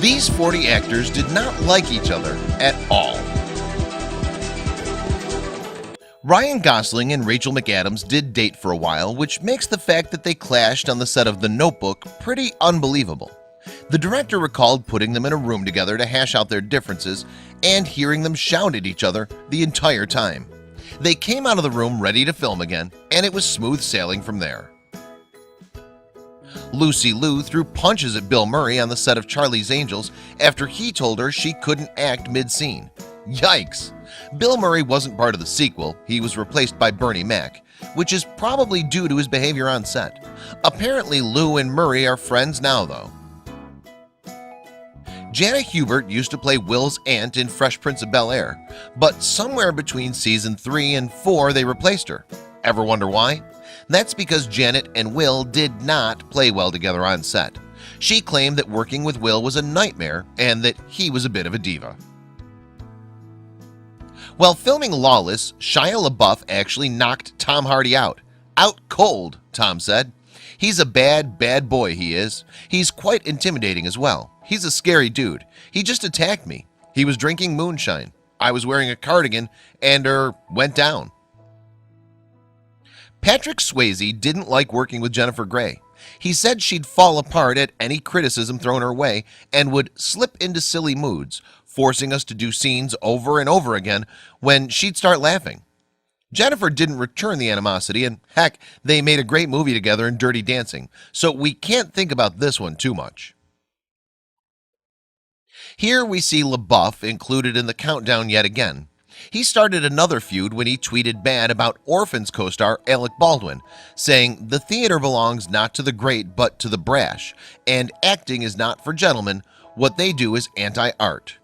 These 40 actors did not like each other at all. Ryan Gosling and Rachel McAdams did date for a while, which makes the fact that they clashed on the set of The Notebook pretty unbelievable. The director recalled putting them in a room together to hash out their differences and hearing them shout at each other the entire time. They came out of the room ready to film again, and it was smooth sailing from there. Lucy Liu threw punches at Bill Murray on the set of Charlie's Angels after he told her she couldn't act mid-scene. Yikes! Bill Murray wasn't part of the sequel. He was replaced by Bernie Mac, which is probably due to his behavior on set. Apparently Liu and Murray are friends now though. Jana Hubert used to play Will's aunt in Fresh Prince of Bel-Air, but somewhere between season 3 and 4 they replaced her. Ever wonder why? That's because Janet and Will did not play well together on set. She claimed that working with Will was a nightmare and that he was a bit of a diva. While filming Lawless, Shia LaBeouf actually knocked Tom Hardy out. Out cold, Tom said. He's a bad boy, he is. He's quite intimidating as well. He's a scary dude. He just attacked me. He was drinking moonshine. I was wearing a cardigan and went down. Patrick Swayze didn't like working with Jennifer Grey. He said she'd fall apart at any criticism thrown her way and would slip into silly moods, forcing us to do scenes over and over again when she'd start laughing. Jennifer didn't return the animosity, and heck, they made a great movie together in Dirty Dancing, so we can't think about this one too much. Here we see LaBeouf included in the countdown yet again. He started another feud when he tweeted bad about Orphans co-star Alec Baldwin, saying the theater belongs not to the great but to the brash, and acting is not for gentlemen. What they do is anti-art.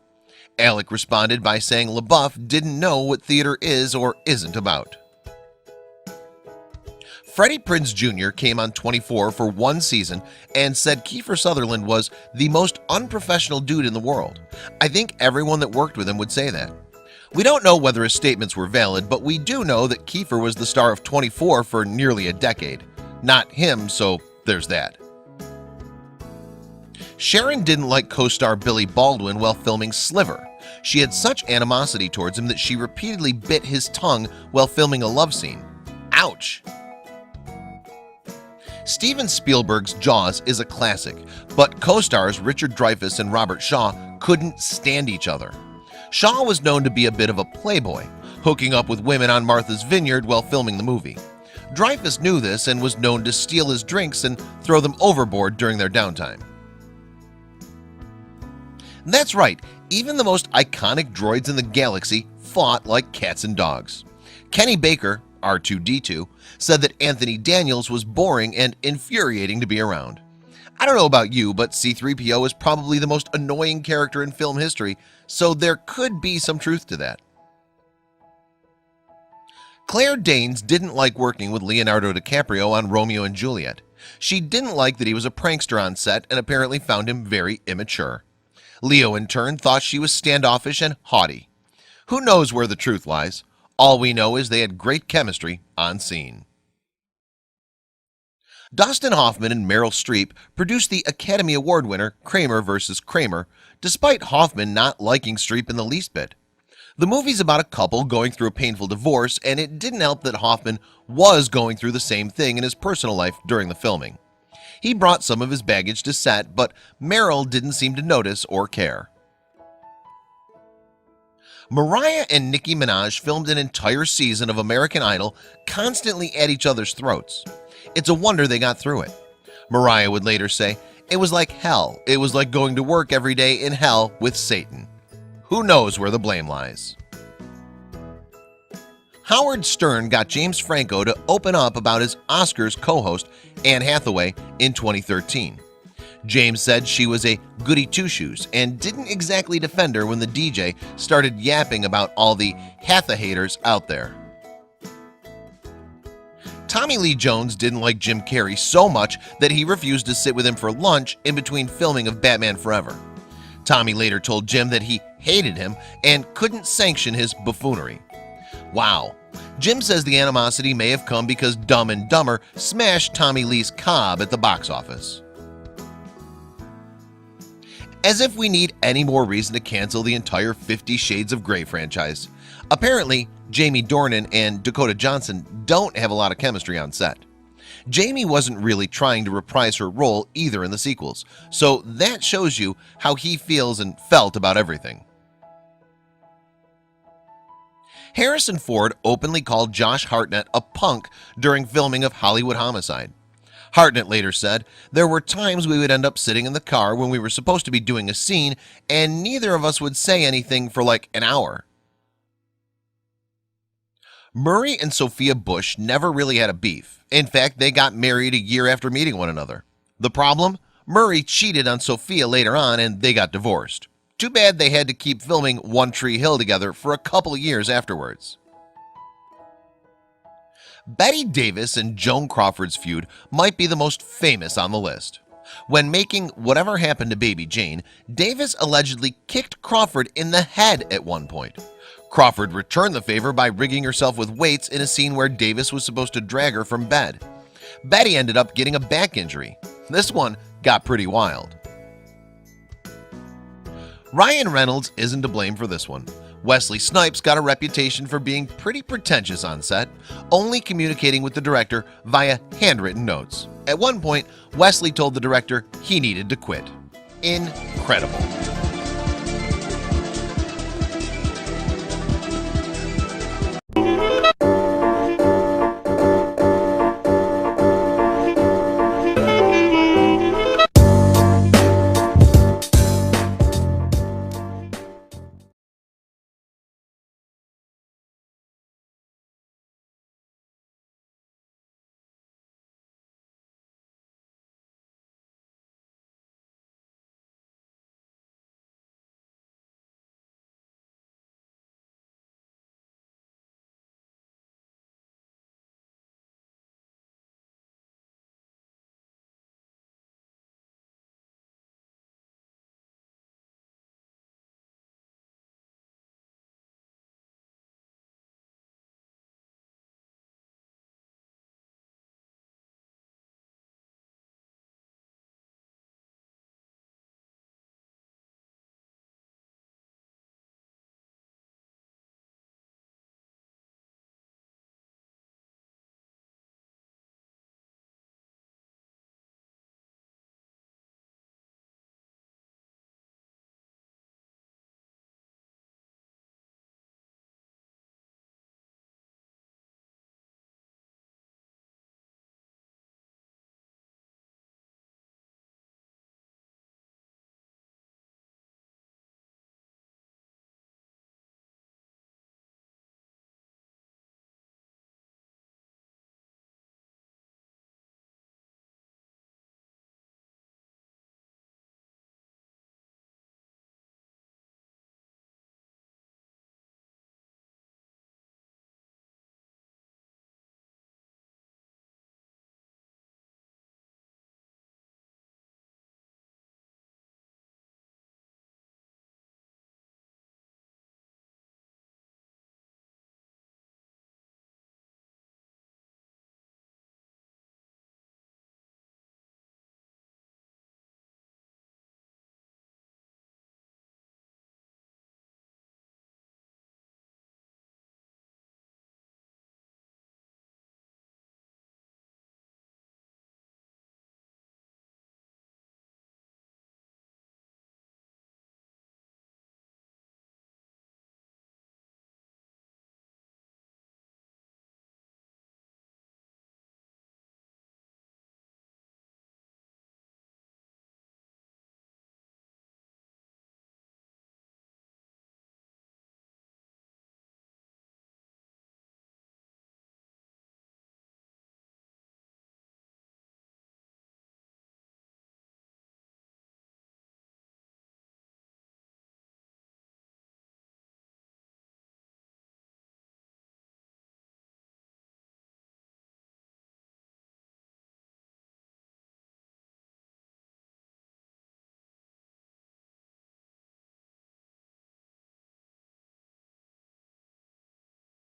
Alec responded by saying LaBeouf didn't know what theater is or isn't about. Freddie Prinze Jr. came on 24 for one season and said Kiefer Sutherland was the most unprofessional dude in the world. I think everyone that worked with him would say that. We don't know whether his statements were valid, but we do know that Kiefer was the star of 24 for nearly a decade. Not him, so there's that. Sharon didn't like co-star Billy Baldwin while filming Sliver. She had such animosity towards him that she repeatedly bit his tongue while filming a love scene. Ouch! Steven Spielberg's Jaws is a classic, but co-stars Richard Dreyfuss and Robert Shaw couldn't stand each other. Shaw was known to be a bit of a playboy, hooking up with women on Martha's Vineyard while filming the movie. Dreyfuss knew this and was known to steal his drinks and throw them overboard during their downtime. That's right, even the most iconic droids in the galaxy fought like cats and dogs. Kenny Baker, R2-D2, said that Anthony Daniels was boring and infuriating to be around. I don't know about you, but C-3PO is probably the most annoying character in film history, so there could be some truth to that. Claire Danes didn't like working with Leonardo DiCaprio on Romeo and Juliet. She didn't like that he was a prankster on set and apparently found him very immature. Leo in turn thought she was standoffish and haughty. Who knows where the truth lies? All we know is they had great chemistry on scene. Dustin Hoffman and Meryl Streep produced the Academy Award winner Kramer vs. Kramer, despite Hoffman not liking Streep in the least bit. The movie's about a couple going through a painful divorce, and it didn't help that Hoffman was going through the same thing in his personal life during the filming. He brought some of his baggage to set, but Meryl didn't seem to notice or care. Mariah and Nicki Minaj filmed an entire season of American Idol constantly at each other's throats. It's a wonder they got through it. Mariah would later say, "It was like hell. It was like going to work every day in hell with Satan." Who knows where the blame lies? Howard Stern got James Franco to open up about his Oscars co-host Anne Hathaway in 2013. James said she was a goody two-shoes and didn't exactly defend her when the DJ started yapping about all the Hatha-haters out there. Tommy Lee Jones didn't like Jim Carrey so much that he refused to sit with him for lunch in between filming of Batman Forever. Tommy later told Jim that he hated him and couldn't sanction his buffoonery. Wow. Jim says the animosity may have come because Dumb and Dumber smashed Tommy Lee's Cobb at the box office. As if we need any more reason to cancel the entire 50 Shades of Grey franchise. Apparently, Jamie Dornan and Dakota Johnson don't have a lot of chemistry on set. Jamie wasn't really trying to reprise her role either in the sequels, so that shows you how he feels and felt about everything. Harrison Ford openly called Josh Hartnett a punk during filming of Hollywood Homicide. Hartnett later said, "There were times we would end up sitting in the car when we were supposed to be doing a scene and neither of us would say anything for like an hour." Murray and Sophia Bush never really had a beef. In fact, they got married a year after meeting one another. The problem? Murray cheated on Sophia later on and they got divorced. Too bad they had to keep filming One Tree Hill together for a couple of years afterwards. Bette Davis and Joan Crawford's feud might be the most famous on the list. When making Whatever Happened to Baby Jane, Davis allegedly kicked Crawford in the head at one point. Crawford returned the favor by rigging herself with weights in a scene where Davis was supposed to drag her from bed. Betty ended up getting a back injury. This one got pretty wild. Ryan Reynolds isn't to blame for this one. Wesley Snipes got a reputation for being pretty pretentious on set, only communicating with the director via handwritten notes. At one point, Wesley told the director he needed to quit. Incredible.